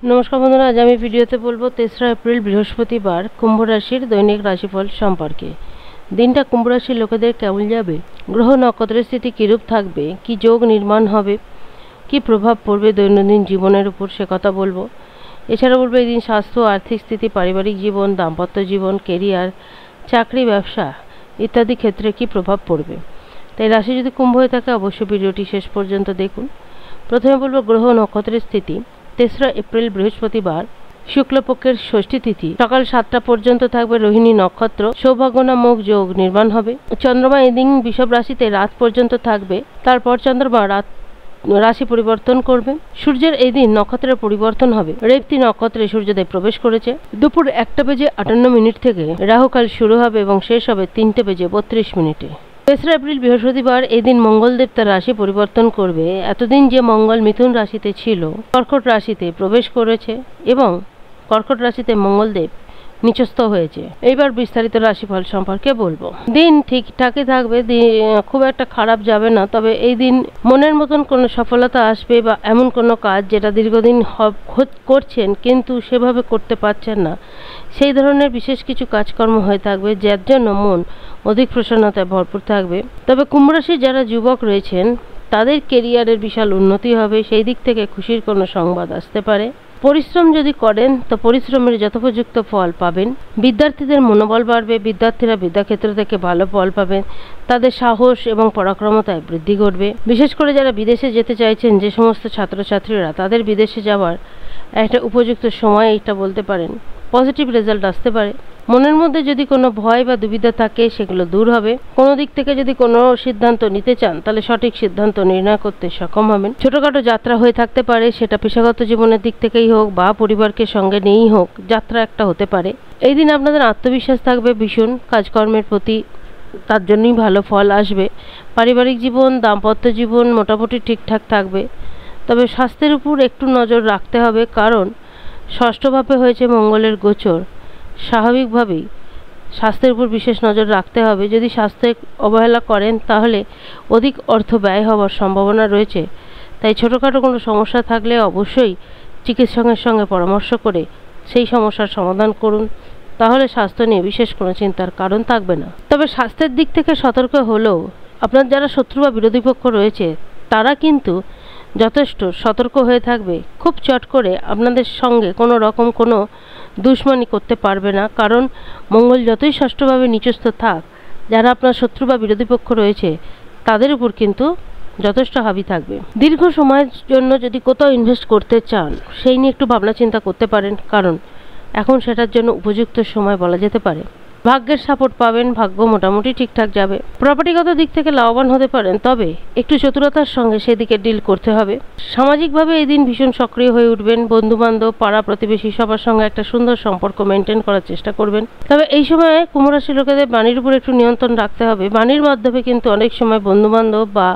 नमस्कार बंधुरा, आज आमी भिडियोते बोलबो 3रा एप्रिल बृहस्पतिवार कुम्भ राशिर दैनिक राशिफल सम्पर्के। दिनटा कुम्भ राशिर लोकेदेर केमन जाबे, ग्रह नक्षत्रेर स्थिति किरूप थाकबे, कि जोग निर्माण होबे, कि प्रभाव पड़बे दैनन्दिन जीवनेर उपर से कथा बोलबो। एछाड़ा बोलबो এই दिन स्वास्थ्य, आर्थिक स्थिति, पारिवारिक जीवन, दाम्पत्य जीवन, केरियार, चाकरी, व्यवसा इत्यादि क्षेत्रे कि प्रभाव पड़बे। ताई राशि यदि कुम्भ हये थाके अवश्य भिडियोटी शेष पर्यन्त देखुन। प्रथमे बोलबो ग्रह नक्षत्रेर स्थिति। 3रा एप्रिल बृहस्पतिवार शुक्लपक्षेर षष्ठी तिथि सकाल 7टा पर्यन्त थाकबे रोहिणी नक्षत्र, सौभाग्य नामक योग निर्माण होबे। चंद्रमा এই দিন वृषभ राशिते रात पर्यन्त थाकबे, तारपर चंद्रमा रात राशि परिवर्तन करबे। सूर्येर এই দিন नक्षत्रेर परिवर्तन होबे। रेवती नक्षत्रे सूर्योदय प्रवेश करेছে। दुपुर 1টা বেজে 58 मिनिट থেকে রাহুকাল শুরু হবে এবং শেষ হবে 3টে বেজে 32 মিনিটে। 3রা এপ্রিল বৃহস্পতিবার এই দিন মঙ্গলদেব তার রাশি পরিবর্তন করবে। এতদিন যে মঙ্গল মিথুন রাশিতে ছিল কর্কট রাশিতে প্রবেশ করেছে এবং কর্কট রাশিতে মঙ্গলদেব নিচস্থ হয়েছে। এইবার বিস্তারিত রাশিফল সম্পর্কে বলবো। দিন ঠিকঠাকই থাকবে, খুব একটা খারাপ যাবে না। তবে এই দিন মনের মতন কোনো সফলতা আসবে বা এমন কোনো কাজ যেটা দীর্ঘদিন করছেন কিন্তু সেভাবে করতে পারছেন না, সেই ধরনের বিশেষ কিছু কাজকর্ম হয়ে থাকবে যার জন্য মন অধিক প্রসন্নতায় ভরপুর থাকবে। তবে কুম্ভ রাশির যারা যুবক রয়েছেন তাদের কেরিয়ারের বিশাল উন্নতি হবে, সেই দিক থেকে খুশির কোনো সংবাদ আসতে পারে। পরিশ্রম যদি করেন তো পরিশ্রমের যথোপযুক্ত ফল পাবেন। বিদ্যার্থীদের মনোবল বাড়বে, বিদ্যার্থীরা বিদ্যাক্ষেত্র থেকে ভালো ফল পাবেন, তাদের সাহস এবং পরাক্রমতায় বৃদ্ধি ঘটবে। বিশেষ করে যারা বিদেশে যেতে চাইছেন, যে সমস্ত ছাত্রছাত্রীরা তাদের বিদেশে যাওয়ার একটা উপযুক্ত সময় এটা বলতে পারেন। পজিটিভ রেজাল্ট আসতে পারে। মনের মধ্যে যদি কোনো ভয় বা দুবিধা থাকে সেগুলো দূর হবে। কোনো দিক থেকে যদি কোনো সিদ্ধান্ত নিতে চান তাহলে সঠিক সিদ্ধান্ত নির্ণয় করতে সক্ষম হবেন। ছোটখাটো যাত্রা হয়ে থাকতে পারে, সেটা পেশাগত জীবনের দিক থেকেই হোক বা পরিবারকে সঙ্গে নিয়েই হোক, যাত্রা একটা হতে পারে। এই দিন আপনাদের আত্মবিশ্বাস থাকবে ভীষণ কাজকর্মের প্রতি, তার জন্যই ভালো ফল আসবে। পারিবারিক জীবন, দাম্পত্য জীবন মোটামুটি ঠিকঠাক থাকবে। তবে স্বাস্থ্যের উপর একটু নজর রাখতে হবে, কারণ ষষ্ঠভাবে হয়েছে মঙ্গলের গোচর। স্বাভাবিকভাবেই স্বাস্থ্যের উপর বিশেষ নজর রাখতে হবে। যদি স্বাস্থ্যে অবহেলা করেন তাহলে অধিক অর্থ ব্যয় হওয়ার সম্ভাবনা রয়েছে। তাই ছোটোখাটো কোনো সমস্যা থাকলে অবশ্যই চিকিৎসকের সঙ্গে পরামর্শ করে সেই সমস্যার সমাধান করুন, তাহলে স্বাস্থ্য নিয়ে বিশেষ কোনো চিন্তার কারণ থাকবে না। তবে স্বাস্থ্যের দিক থেকে সতর্ক হলেও আপনার যারা শত্রু বা বিরোধী পক্ষ রয়েছে তারা কিন্তু যথেষ্ট সতর্ক হয়ে থাকবে। খুব চট করে আপনাদের সঙ্গে কোনো রকম কোনো দুশ্মনী করতে পারবে না, কারণ মঙ্গল যতই ষষ্ঠভাবে নিচস্থ থাক, যারা আপনার শত্রু বা বিরোধী পক্ষ রয়েছে তাদের উপর কিন্তু যথেষ্ট হাবি থাকবে। দীর্ঘ সময়ের জন্য যদি কোথাও ইনভেস্ট করতে চান সেই নিয়ে একটু ভাবনা চিন্তা করতে পারেন, কারণ এখন সেটার জন্য উপযুক্ত সময় বলা যেতে পারে। ভাগ্যের সাপোর্ট পাবেন, ভাগ্য মোটামুটি ঠিকঠাক যাবে। প্রপার্টিগত দিক থেকে লাভবান হতে পারেন, তবে একটু চতুরতার সঙ্গে সেদিকে ডিল করতে হবে। সামাজিকভাবে এই দিন ভীষণ সক্রিয় হয়ে উঠবেন। বন্ধুবান্ধব, পাড়া প্রতিবেশী সবার সঙ্গে একটা সুন্দর সম্পর্ক মেনটেন করার চেষ্টা করবেন। তবে এই সময়ে কুম্ভ রাশির লোকেদের বাণীর উপর একটু নিয়ন্ত্রণ রাখতে হবে। বাণীর মাধ্যমে কিন্তু অনেক সময় বন্ধুবান্ধব বা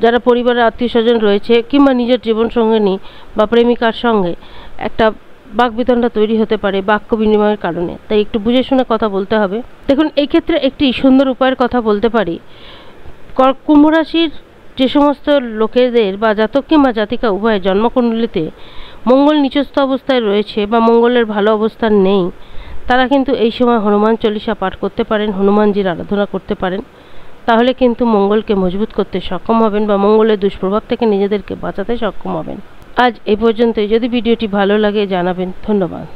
যারা পরিবারের আত্মীয় স্বজন রয়েছে কিংবা নিজের জীবনসঙ্গিনী বা প্রেমিকার সঙ্গে একটা বাকবিতণ্ডা তৈরি হতে পারে বাক্য বিনিময়ের কারণে। তাই একটু বুঝে শুনে কথা বলতে হবে। দেখুন, এই ক্ষেত্রে একটি সুন্দর উপায়ের কথা বলতে পারি। কুম্ভ রাশির যে সমস্ত লোকেদের বা জাতক কিংবা জাতিকা উভয় জন্মকুণ্ডলিতে মঙ্গল নিচস্থ অবস্থায় রয়েছে বা মঙ্গলের ভালো অবস্থান নেই, তারা কিন্তু এই সময় হনুমান চল্লিশা পাঠ করতে পারেন, হনুমানজির আরাধনা করতে পারেন। তাহলে কিন্তু মঙ্গলকে মজবুত করতে সক্ষম হবেন বা মঙ্গলের দুষ্প্রভাব থেকে নিজেদেরকে বাঁচাতে সক্ষম হবেন। আজ এই পর্যন্তই। যদি ভিডিওটি ভালো লাগে জানাবেন। ধন্যবাদ।